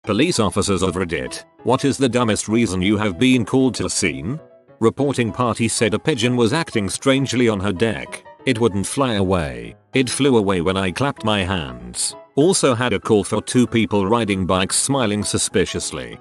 Police officers of Reddit, what is the dumbest reason you have been called to scene? Reporting party said a pigeon was acting strangely on her deck. It wouldn't fly away. It flew away when I clapped my hands. Also had a call for 2 people riding bikes smiling suspiciously.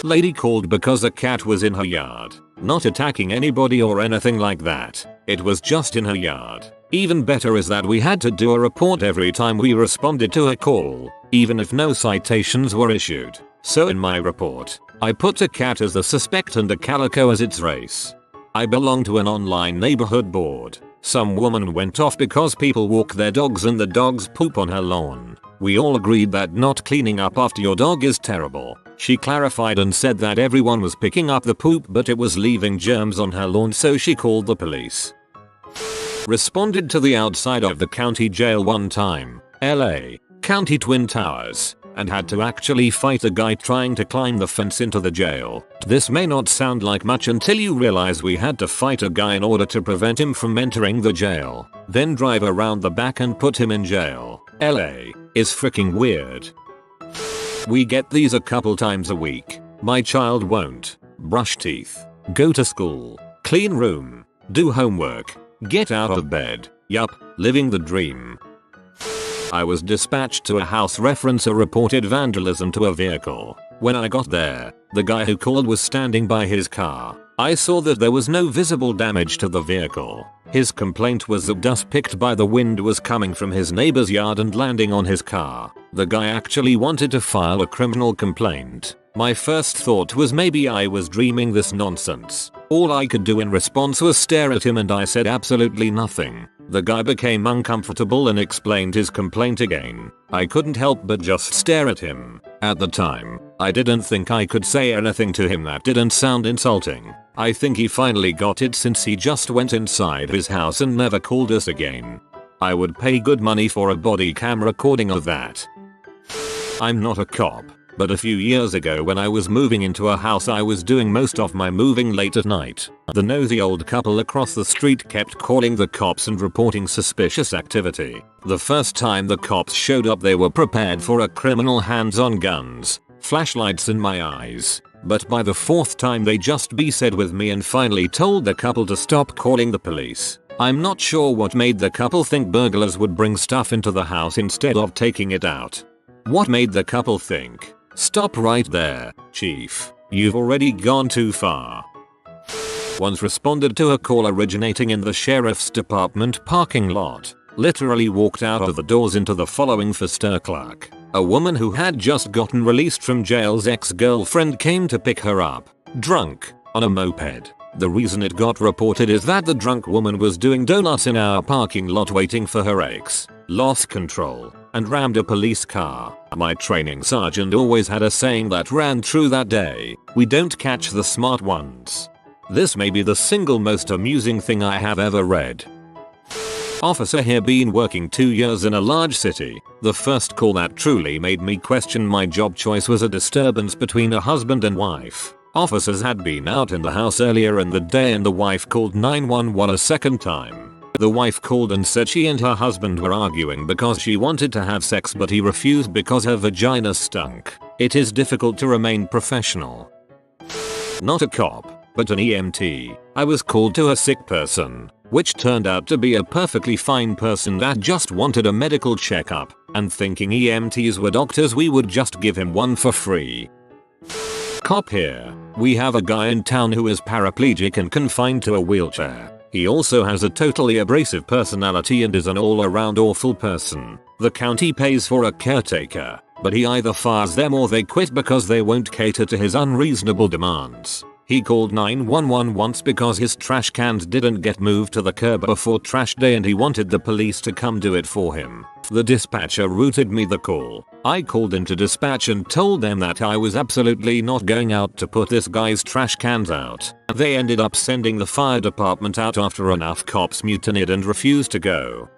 Lady called because a cat was in her yard. Not attacking anybody or anything like that. It was just in her yard. Even better is that we had to do a report every time we responded to a call, even if no citations were issued. So in my report, I put a cat as the suspect and a calico as its race. I belong to an online neighborhood board. Some woman went off because people walk their dogs and the dogs poop on her lawn. We all agreed that not cleaning up after your dog is terrible. She clarified and said that everyone was picking up the poop but it was leaving germs on her lawn, so she called the police. Responded to the outside of the county jail one time, LA, County Twin Towers, and had to actually fight a guy trying to climb the fence into the jail. This may not sound like much until you realize we had to fight a guy in order to prevent him from entering the jail, then drive around the back and put him in jail. LA is freaking weird. We get these a couple times a week. My child won't brush teeth, go to school, clean room, do homework, get out of bed. Yup, living the dream. I was dispatched to a house reference a reported vandalism to a vehicle. When I got there, the guy who called was standing by his car. I saw that there was no visible damage to the vehicle. His complaint was that dust picked by the wind was coming from his neighbor's yard and landing on his car. The guy actually wanted to file a criminal complaint. My first thought was maybe I was dreaming this nonsense. All I could do in response was stare at him and I said absolutely nothing. The guy became uncomfortable and explained his complaint again. I couldn't help but just stare at him. At the time, I didn't think I could say anything to him that didn't sound insulting. I think he finally got it since he just went inside his house and never called us again. I would pay good money for a body cam recording of that. I'm not a cop. But a few years ago when I was moving into a house, I was doing most of my moving late at night. The nosy old couple across the street kept calling the cops and reporting suspicious activity. The first time the cops showed up, they were prepared for a criminal, hands-on guns, flashlights in my eyes. But by the 4th time they just said with me and finally told the couple to stop calling the police. I'm not sure what made the couple think burglars would bring stuff into the house instead of taking it out. What made the couple think? Stop right there, chief. You've already gone too far. Once responded to a call originating in the sheriff's department parking lot. Literally walked out of the doors into the following for stir clerk. A woman who had just gotten released from jail's ex-girlfriend came to pick her up, drunk, on a moped. The reason it got reported is that the drunk woman was doing donuts in our parking lot waiting for her ex, lost control, and rammed a police car. My training sergeant always had a saying that ran true that day: we don't catch the smart ones. This may be the single most amusing thing I have ever read. Officer here, been working 2 years in a large city. The first call that truly made me question my job choice was a disturbance between a husband and wife. Officers had been out in the house earlier in the day and the wife called 911 a second time. The wife called and said she and her husband were arguing because she wanted to have sex but he refused because her vagina stunk. It is difficult to remain professional. Not a cop, but an EMT. I was called to a sick person, which turned out to be a perfectly fine person that just wanted a medical checkup, and thinking EMTs were doctors we would just give him one for free. Cop here. We have a guy in town who is paraplegic and confined to a wheelchair. He also has a totally abrasive personality and is an all-around awful person. The county pays for a caretaker, but he either fires them or they quit because they won't cater to his unreasonable demands. He called 911 once because his trash cans didn't get moved to the curb before trash day and he wanted the police to come do it for him. The dispatcher routed me the call. I called into dispatch and told them that I was absolutely not going out to put this guy's trash cans out. They ended up sending the fire department out after enough cops mutinied and refused to go.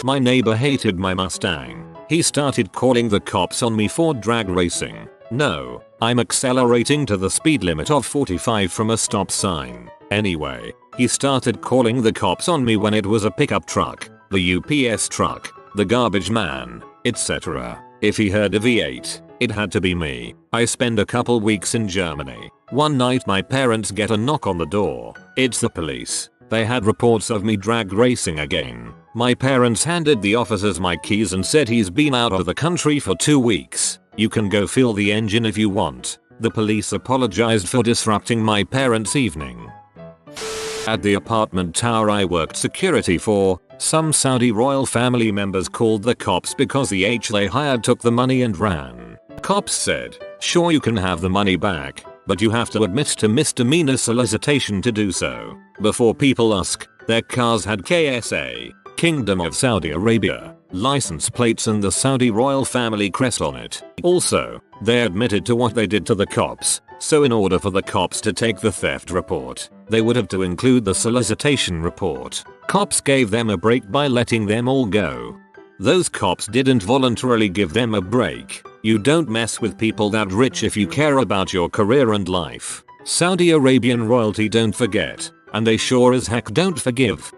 My neighbor hated my Mustang. He started calling the cops on me for drag racing. No, I'm accelerating to the speed limit of 45 from a stop sign. Anyway, he started calling the cops on me when it was a pickup truck, the UPS truck, the garbage man, etc. If he heard a V8, It had to be me. I spent a couple weeks in Germany. One night my parents get a knock on the door. It's the police. They had reports of me drag racing again. My parents handed the officers my keys and said he's been out of the country for 2 weeks. You can go feel the engine if you want. The police apologized for disrupting my parents' evening. At the apartment tower I worked security for, some Saudi royal family members called the cops because the they hired took the money and ran. Cops said, sure you can have the money back, but you have to admit to misdemeanor solicitation to do so. Before people ask, their cars had KSA, Kingdom of Saudi Arabia, license plates and the Saudi royal family crest on it. Also, they admitted to what they did to the cops, so in order for the cops to take the theft report, they would have to include the solicitation report. Cops gave them a break by letting them all go. Those cops didn't voluntarily give them a break. You don't mess with people that rich if you care about your career and life. Saudi Arabian royalty don't forget, and they sure as heck don't forgive.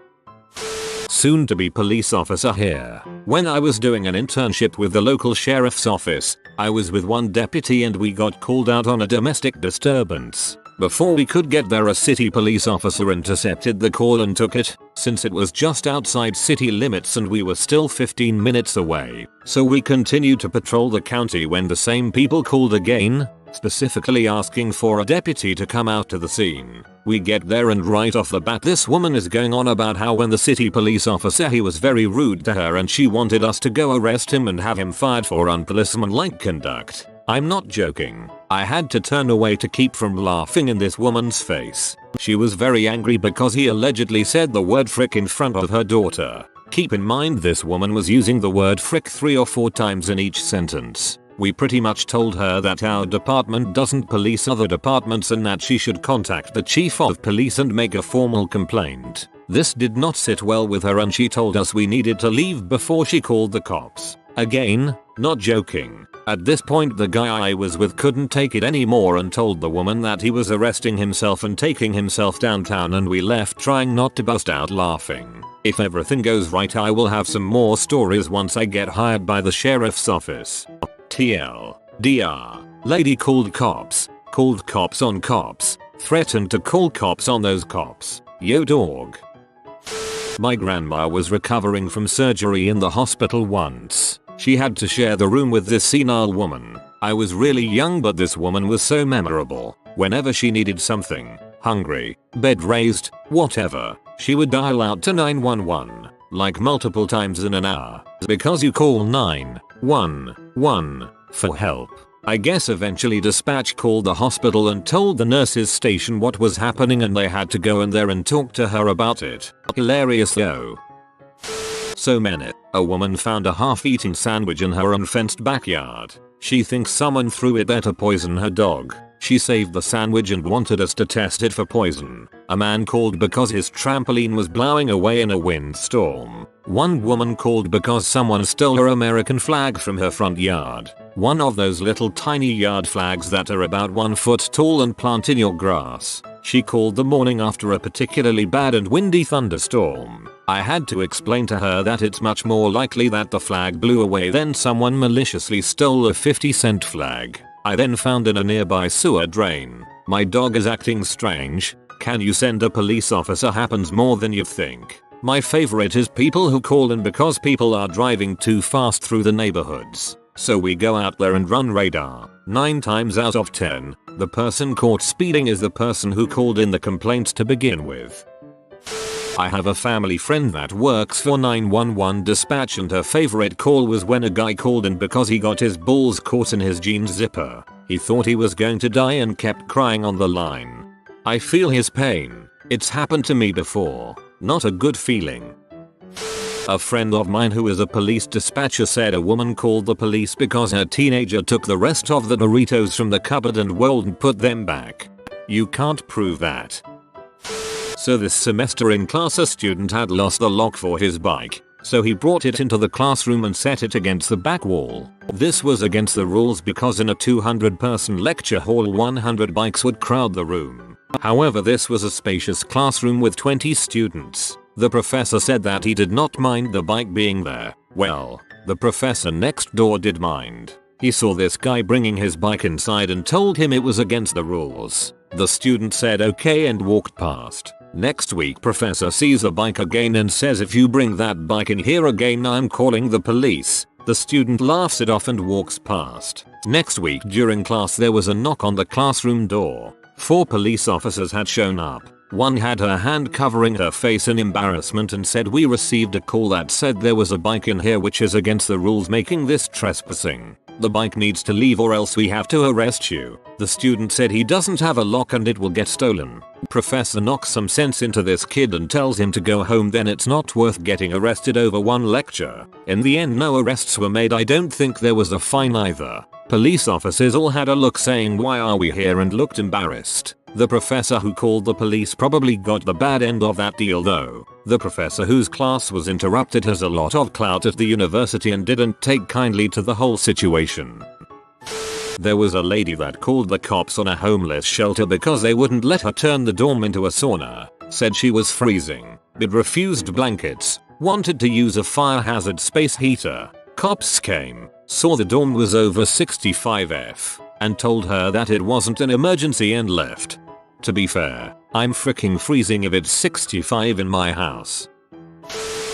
Soon to be police officer here. When I was doing an internship with the local sheriff's office, I was with one deputy and we got called out on a domestic disturbance. Before we could get there, a city police officer intercepted the call and took it, since it was just outside city limits and we were still 15 minutes away. So we continued to patrol the county when the same people called again, specifically asking for a deputy to come out to the scene. We get there and right off the bat this woman is going on about how when the city police officer he was very rude to her and she wanted us to go arrest him and have him fired for unpolicemanlike conduct. I'm not joking. I had to turn away to keep from laughing in this woman's face. She was very angry because he allegedly said the word frick in front of her daughter. Keep in mind this woman was using the word frick 3 or 4 times in each sentence. We pretty much told her that our department doesn't police other departments and that she should contact the chief of police and make a formal complaint. This did not sit well with her and she told us we needed to leave before she called the cops. Again, not joking. At this point the guy I was with couldn't take it anymore and told the woman that he was arresting himself and taking himself downtown, and we left trying not to bust out laughing. If everything goes right I will have some more stories once I get hired by the sheriff's office. TLDR. Lady called cops on cops, threatened to call cops on those cops. Yo dog. My grandma was recovering from surgery in the hospital once. She had to share the room with this senile woman. I was really young but this woman was so memorable. Whenever she needed something, hungry, bed raised, whatever, she would dial out to 911, like multiple times in an hour. Because you call 911 for help. I guess eventually dispatch called the hospital and told the nurses station what was happening and they had to go in there and talk to her about it. Hilarious though. So minute, a woman found a half-eaten sandwich in her unfenced backyard. She thinks someone threw it there to poison her dog. She saved the sandwich and wanted us to test it for poison. A man called because his trampoline was blowing away in a windstorm. One woman called because someone stole her American flag from her front yard. One of those little tiny yard flags that are about 1 foot tall and plant in your grass. She called the morning after a particularly bad and windy thunderstorm. I had to explain to her that it's much more likely that the flag blew away than someone maliciously stole a 50-cent flag. I then found in a nearby sewer drain. My dog is acting strange. Can you send a police officer? Happens more than you think. My favorite is people who call in because people are driving too fast through the neighborhoods. So we go out there and run radar. 9 times out of 10, the person caught speeding is the person who called in the complaint to begin with. I have a family friend that works for 911 dispatch and her favorite call was when a guy called in because he got his balls caught in his jeans zipper. He thought he was going to die and kept crying on the line. I feel his pain. It's happened to me before. Not a good feeling. A friend of mine who is a police dispatcher said a woman called the police because her teenager took the rest of the Doritos from the cupboard and wouldn't put them back. You can't prove that. So this semester in class a student had lost the lock for his bike, so he brought it into the classroom and set it against the back wall. This was against the rules because in a 200-person lecture hall 100 bikes would crowd the room. However, this was a spacious classroom with 20 students. The professor said that he did not mind the bike being there. Well, the professor next door did mind. He saw this guy bringing his bike inside and told him it was against the rules. The student said okay and walked past. Next week professor sees the bike again and says, if you bring that bike in here again I'm calling the police. The student laughs it off and walks past. Next week during class there was a knock on the classroom door. 4 police officers had shown up. One had her hand covering her face in embarrassment and said, we received a call that said there was a bike in here which is against the rules, making this trespassing. The bike needs to leave or else we have to arrest you. The student said he doesn't have a lock and it will get stolen. Professor knocks some sense into this kid and tells him to go home, then it's not worth getting arrested over one lecture. In the end no arrests were made. I don't think there was a fine either. Police officers all had a look saying why are we here and looked embarrassed. The professor who called the police probably got the bad end of that deal though. The professor whose class was interrupted has a lot of clout at the university and didn't take kindly to the whole situation. There was a lady that called the cops on a homeless shelter because they wouldn't let her turn the dorm into a sauna. Said she was freezing. It refused blankets. Wanted to use a fire hazard space heater. Cops came, saw the dorm was over 65°F, and told her that it wasn't an emergency and left. To be fair, I'm freaking freezing if it's 65 in my house.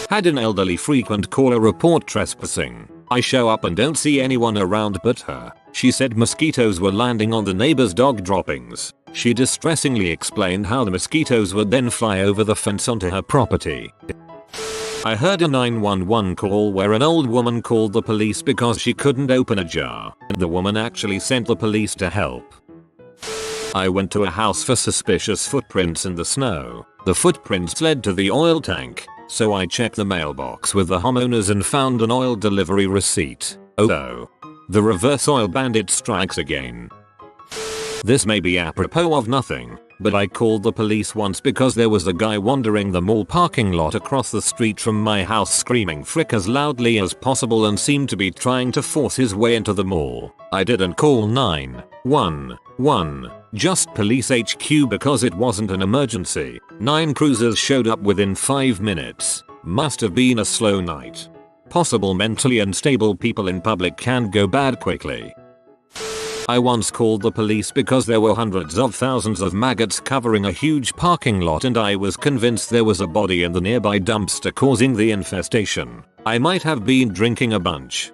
Had an elderly frequent caller report trespassing. I show up and don't see anyone around but her. She said mosquitoes were landing on the neighbor's dog droppings. She distressingly explained how the mosquitoes would then fly over the fence onto her property. I heard a 911 call where an old woman called the police because she couldn't open a jar. The woman actually sent the police to help. I went to a house for suspicious footprints in the snow. The footprints led to the oil tank, so I checked the mailbox with the homeowners and found an oil delivery receipt. Oh. The reverse oil bandit strikes again. This may be apropos of nothing, but I called the police once because there was a guy wandering the mall parking lot across the street from my house screaming frick as loudly as possible and seemed to be trying to force his way into the mall. I didn't call 911, just police HQ because it wasn't an emergency. 9 cruisers showed up within 5 minutes. Must have been a slow night. Possible mentally unstable people in public can go bad quickly. I once called the police because there were hundreds of thousands of maggots covering a huge parking lot and I was convinced there was a body in the nearby dumpster causing the infestation. I might have been drinking a bunch.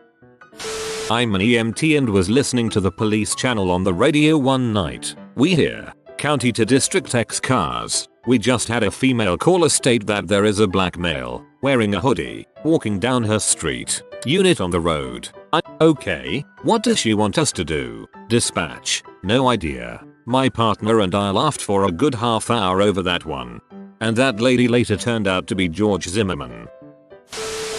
I'm an EMT and was listening to the police channel on the radio one night. We hear, county to district X cars. We just had a female caller state that there is a black male, wearing a hoodie, walking down her street. Unit on the road. Okay, what does she want us to do? Dispatch. No idea. My partner and I laughed for a good half hour over that one. And that lady later turned out to be George Zimmerman.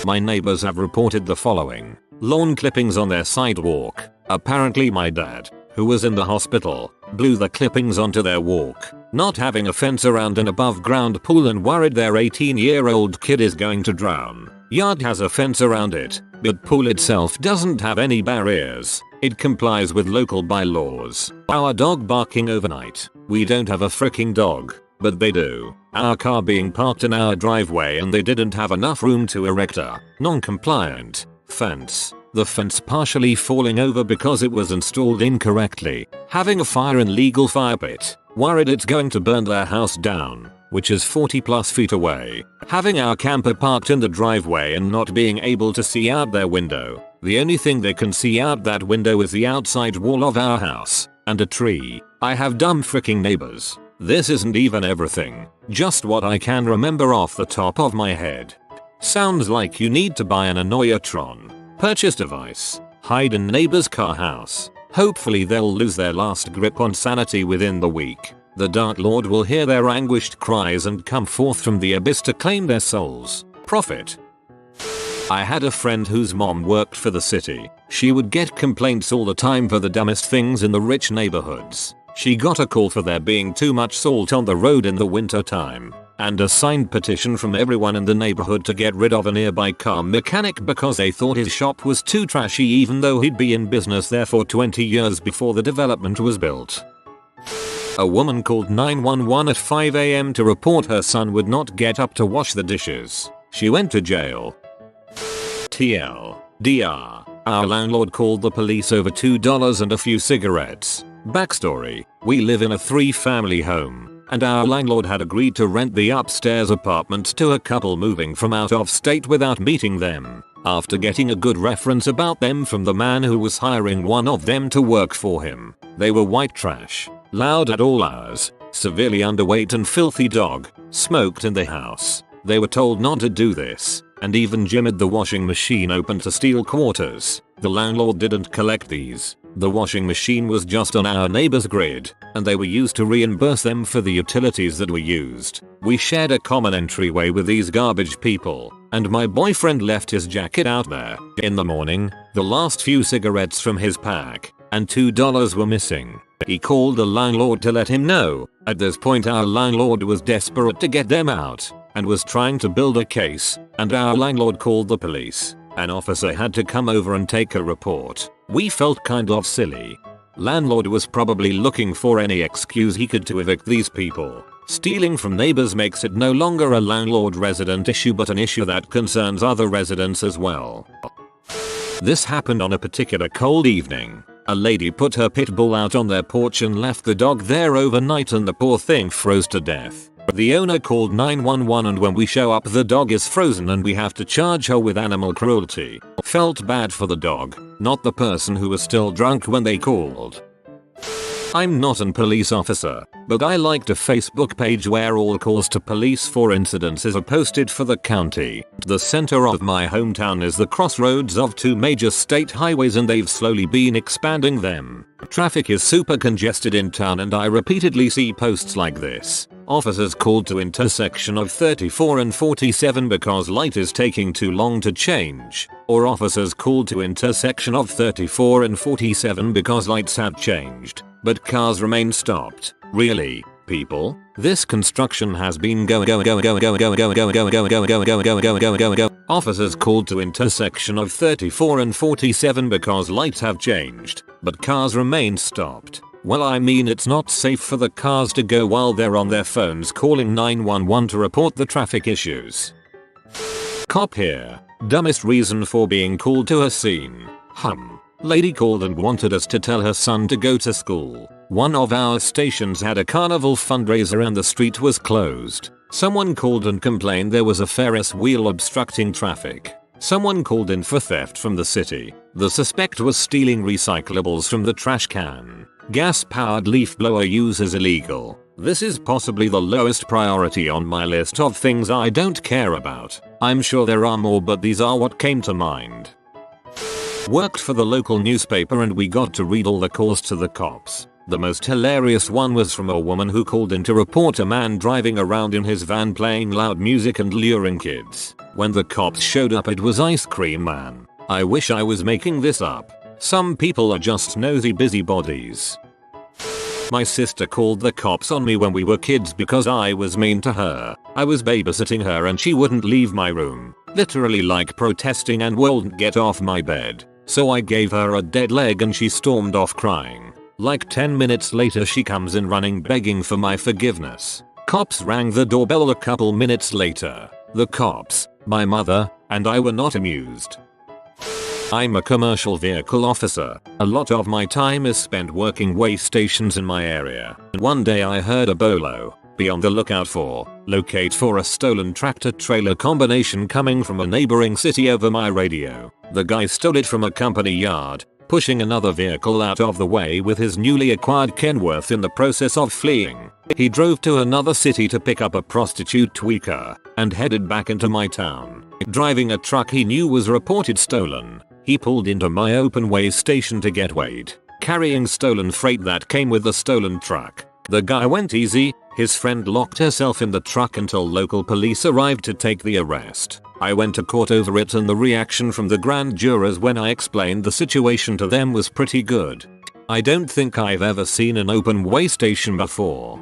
My neighbors have reported the following. Lawn clippings on their sidewalk. Apparently my dad, who was in the hospital, blew the clippings onto their walk. Not having a fence around an above ground pool and worried their 18-year-old kid is going to drown. Yard has a fence around it, but pool itself doesn't have any barriers. It complies with local bylaws. Our dog barking overnight. We don't have a freaking dog, but they do. Our car being parked in our driveway and they didn't have enough room to erect a non-compliant fence. The fence partially falling over because it was installed incorrectly. Having a fire in legal fire pit. Worried it's going to burn their house down, which is 40+ feet away. Having our camper parked in the driveway and not being able to see out their window. The only thing they can see out that window is the outside wall of our house and a tree. I have dumb freaking neighbors. This isn't even everything, just what I can remember off the top of my head. Sounds like you need to buy an Annoyatron. Purchase device. Hide in neighbor's car house. Hopefully they'll lose their last grip on sanity within the week. The Dark Lord will hear their anguished cries and come forth from the abyss to claim their souls. Profit. I had a friend whose mom worked for the city. She would get complaints all the time for the dumbest things in the rich neighborhoods. She got a call for there being too much salt on the road in the winter time, and a signed petition from everyone in the neighborhood to get rid of a nearby car mechanic because they thought his shop was too trashy even though he'd be in business there for 20 years before the development was built. A woman called 911 at 5 AM to report her son would not get up to wash the dishes. She went to jail. TL. DR. Our landlord called the police over $2 and a few cigarettes. Backstory: we live in a 3-family home, and our landlord had agreed to rent the upstairs apartment to a couple moving from out of state without meeting them. After getting a good reference about them from the man who was hiring one of them to work for him, they were white trash, loud at all hours, severely underweight and filthy dog, smoked in the house. They were told not to do this, and even jimmied the washing machine open to steal quarters. The landlord didn't collect these. The washing machine was just on our neighbor's grid, and they were used to reimburse them for the utilities that were used. We shared a common entryway with these garbage people, and my boyfriend left his jacket out there. In the morning, the last few cigarettes from his pack and $2 were missing. He called the landlord to let him know. At this point, our landlord was desperate to get them out and was trying to build a case, and our landlord called the police. An officer had to come over and take a report. We felt kind of silly. Landlord was probably looking for any excuse he could to evict these people. Stealing from neighbors makes it no longer a landlord-resident issue but an issue that concerns other residents as well. This happened on a particular cold evening. A lady put her pit bull out on their porch and left the dog there overnight, and the poor thing froze to death. The owner called 911, and when we show up the dog is frozen and we have to charge her with animal cruelty. Felt bad for the dog, not the person who was still drunk when they called. I'm not an police officer, but I liked a Facebook page where all calls to police for incidences are posted for the county. The center of my hometown is the crossroads of 2 major state highways, and they've slowly been expanding them. Traffic is super congested in town, and I repeatedly see posts like this. Officers called to intersection of 34 and 47 because light is taking too long to change. Or officers called to intersection of 34 and 47 because lights have changed, but cars remain stopped. Really, people? This construction has been going. Officers called to intersection of 34 and 47 because lights have changed, but cars remain stopped. Well, I mean, it's not safe for the cars to go while they're on their phones calling 911 to report the traffic issues. Cop here. Dumbest reason for being called to a scene. Lady called and wanted us to tell her son to go to school. One of our stations had a carnival fundraiser and the street was closed. Someone called and complained there was a Ferris wheel obstructing traffic. Someone called in for theft from the city. The suspect was stealing recyclables from the trash can. Gas-powered leaf blower use is illegal. This is possibly the lowest priority on my list of things I don't care about. I'm sure there are more, but these are what came to mind. Worked for the local newspaper and we got to read all the calls to the cops. The most hilarious one was from a woman who called in to report a man driving around in his van playing loud music and luring kids. When the cops showed up, it was Ice Cream Man. I wish I was making this up. Some people are just nosy busybodies. My sister called the cops on me when we were kids because I was mean to her. I was babysitting her and she wouldn't leave my room. Literally like protesting and wouldn't get off my bed. So I gave her a dead leg and she stormed off crying. Like 10 minutes later she comes in running begging for my forgiveness. Cops rang the doorbell a couple minutes later. The cops, my mother, and I were not amused. I'm a commercial vehicle officer. A lot of my time is spent working way stations in my area. And one day I heard a bolo, be on the lookout for, locate for a stolen tractor trailer combination coming from a neighboring city over my radio. The guy stole it from a company yard, pushing another vehicle out of the way with his newly acquired Kenworth in the process of fleeing. He drove to another city to pick up a prostitute tweaker and headed back into my town. Driving a truck he knew was reported stolen. He pulled into my open way station to get weighed, carrying stolen freight that came with the stolen truck. The guy went easy. His friend locked herself in the truck until local police arrived to take the arrest. I went to court over it and the reaction from the grand jurors when I explained the situation to them was pretty good. I don't think I've ever seen an open way station before.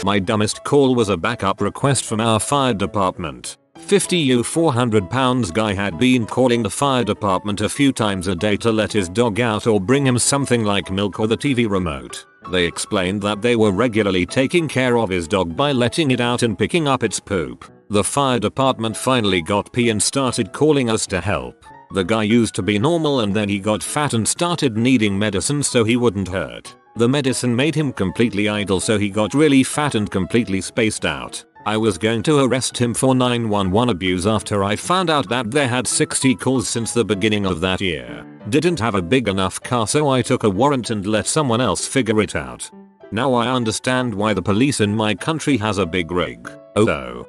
My dumbest call was a backup request from our fire department. 50 400 pounds guy had been calling the fire department a few times a day to let his dog out or bring him something like milk or the TV remote. They explained that they were regularly taking care of his dog by letting it out and picking up its poop. The fire department finally got pee and started calling us to help. The guy used to be normal and then he got fat and started needing medicine so he wouldn't hurt. The medicine made him completely idle so he got really fat and completely spaced out. I was going to arrest him for 911 abuse after I found out that they had 60 calls since the beginning of that year. Didn't have a big enough car so I took a warrant and let someone else figure it out. Now I understand why the police in my country has a big rig. Oh.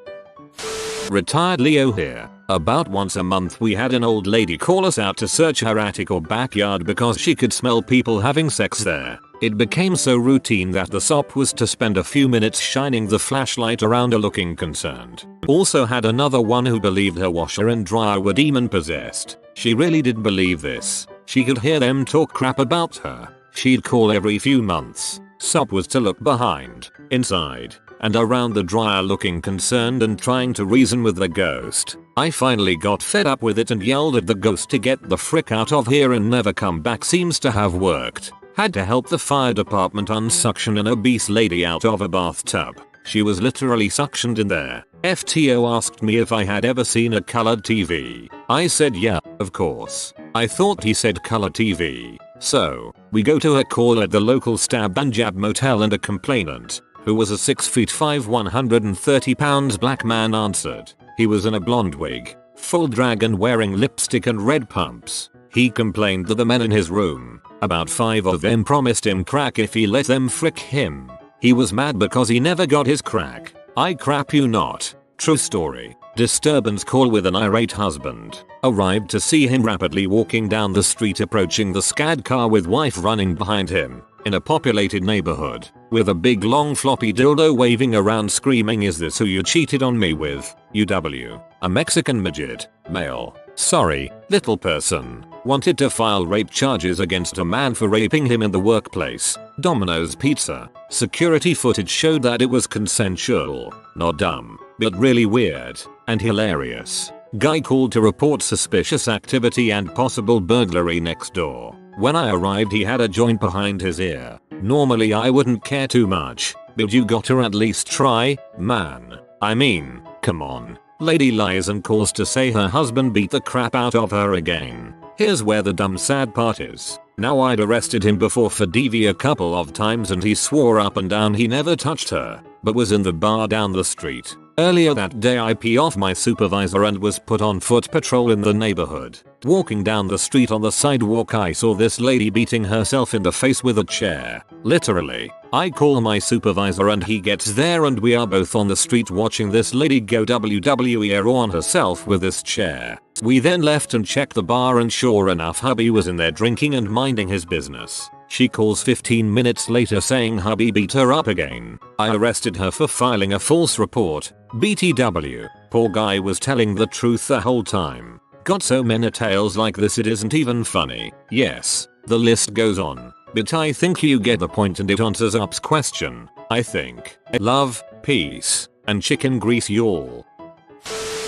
Retired Leo here. About once a month we had an old lady call us out to search her attic or backyard because she could smell people having sex there. It became so routine that the SOP was to spend a few minutes shining the flashlight around her looking concerned. Also had another one who believed her washer and dryer were demon possessed. She really did believe this. She could hear them talk crap about her. She'd call every few months. SOP was to look behind, inside, and around the dryer looking concerned and trying to reason with the ghost. I finally got fed up with it and yelled at the ghost to get the frick out of here and never come back. Seems to have worked. Had to help the fire department unsuction an obese lady out of a bathtub. She was literally suctioned in there. FTO asked me if I had ever seen a colored TV. I said yeah, of course. I thought he said color TV. So, we go to a call at the local Stab and Jab motel and a complainant, who was a 6'5" 130 pounds black man answered. He was in a blonde wig, full drag and wearing lipstick and red pumps. He complained that the men in his room, about 5 of them, promised him crack if he let them frick him. He was mad because he never got his crack. I crap you not. True story. Disturbance call with an irate husband. Arrived to see him rapidly walking down the street approaching the SCAD car with wife running behind him. In a populated neighborhood. With a big long floppy dildo waving around screaming, "Is this who you cheated on me with? UW. A Mexican midget. Male. Sorry, little person. Wanted to file rape charges against a man for raping him in the workplace. Domino's Pizza. Security footage showed that it was consensual. Not dumb, but really weird and hilarious. Guy called to report suspicious activity and possible burglary next door. When I arrived he had a joint behind his ear. Normally I wouldn't care too much, but you gotta at least try, man. I mean, come on. Lady lies and calls to say her husband beat the crap out of her again. Here's where the dumb sad part is. Now I'd arrested him before for DV a couple of times and he swore up and down he never touched her, but was in the bar down the street. Earlier that day I pee off my supervisor and was put on foot patrol in the neighborhood. Walking down the street on the sidewalk I saw this lady beating herself in the face with a chair. Literally. I call my supervisor and he gets there and we are both on the street watching this lady go WWE on herself with this chair. We then left and checked the bar and sure enough hubby was in there drinking and minding his business. She calls 15 minutes later saying hubby beat her up again. I arrested her for filing a false report. BTW. Poor guy was telling the truth the whole time. Got so many tales like this it isn't even funny. Yes, the list goes on. But I think you get the point and it answers Up's question. I think. Love, peace, and chicken grease y'all.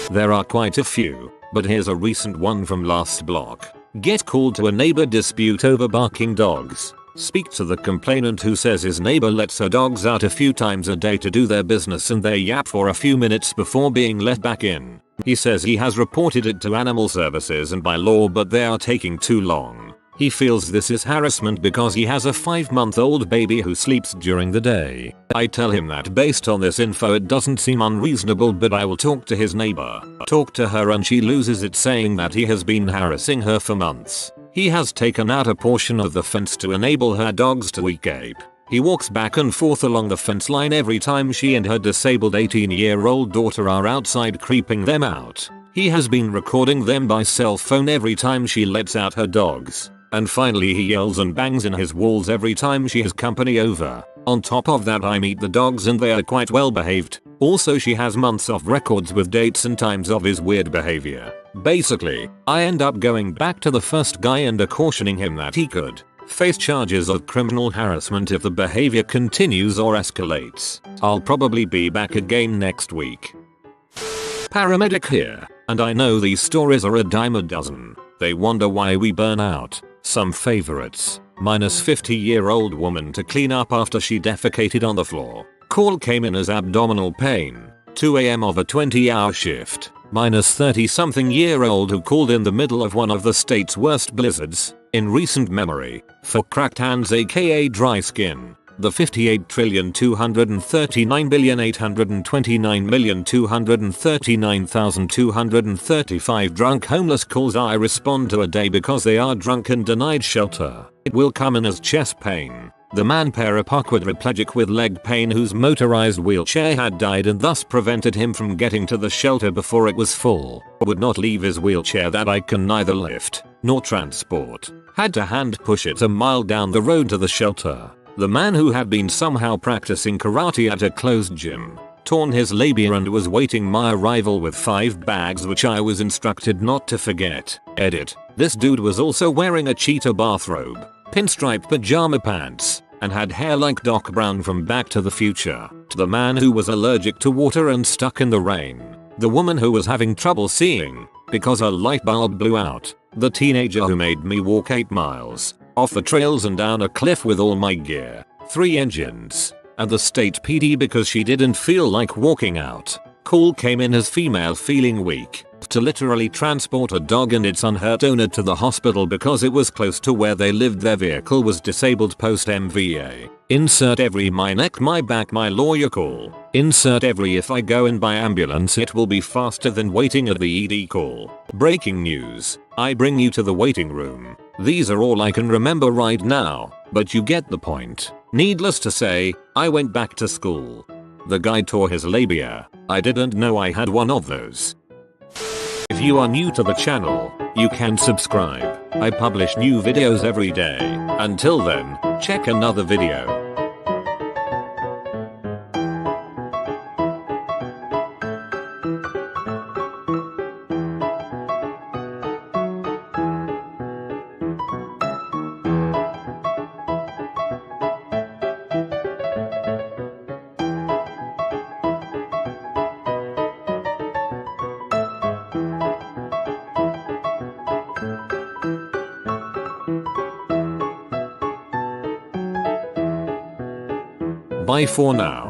There are quite a few, but here's a recent one from last block. Get called to a neighbor dispute over barking dogs. Speak to the complainant who says his neighbor lets her dogs out a few times a day to do their business and they yap for a few minutes before being let back in. He says he has reported it to animal services and by law but they are taking too long. He feels this is harassment because he has a 5-month-old baby who sleeps during the day. I tell him that based on this info it doesn't seem unreasonable but I will talk to his neighbor. Talk to her and she loses it saying that he has been harassing her for months. He has taken out a portion of the fence to enable her dogs to escape. He walks back and forth along the fence line every time she and her disabled 18-year-old daughter are outside creeping them out. He has been recording them by cell phone every time she lets out her dogs. And finally he yells and bangs in his walls every time she has company over. On top of that I meet the dogs and they are quite well behaved. Also she has months of records with dates and times of his weird behavior. Basically, I end up going back to the first guy and cautioning him that he could face charges of criminal harassment if the behavior continues or escalates. I'll probably be back again next week. Paramedic here, and I know these stories are a dime a dozen. They wonder why we burn out. Some favorites. Minus 50-year-old woman to clean up after she defecated on the floor. Call came in as abdominal pain. 2 AM of a 20-hour shift. 30-something-year-old who called in the middle of one of the state's worst blizzards in recent memory for cracked hands aka dry skin. The 58,239,829,239,235 drunk homeless calls I respond to a day because they are drunk and denied shelter. It will come in as chest pain. The man paraplegic with leg pain whose motorized wheelchair had died and thus prevented him from getting to the shelter before it was full, would not leave his wheelchair that I can neither lift nor transport. Had to hand push it a mile down the road to the shelter. The man who had been somehow practicing karate at a closed gym, torn his labia and was waiting my arrival with 5 bags which I was instructed not to forget. Edit. This dude was also wearing a cheetah bathrobe, pinstripe pajama pants, and had hair like Doc Brown from Back to the Future. To the man who was allergic to water and stuck in the rain. The woman who was having trouble seeing because her light bulb blew out. The teenager who made me walk 8 miles off the trails and down a cliff with all my gear, 3 engines, and the state PD because she didn't feel like walking out. Call came in as female feeling weak to literally transport a dog and its unhurt owner to the hospital because it was close to where they lived. Their vehicle was disabled post MVA. Insert every my neck my back my lawyer call. Insert every if I go in by ambulance it will be faster than waiting at the ED call. Breaking news. I bring you to the waiting room. These are all I can remember right now, but you get the point. Needless to say, I went back to school. The guy tore his labia. I didn't know I had one of those. If you are new to the channel, you can subscribe. I publish new videos every day. Until then, check another video. Bye for now.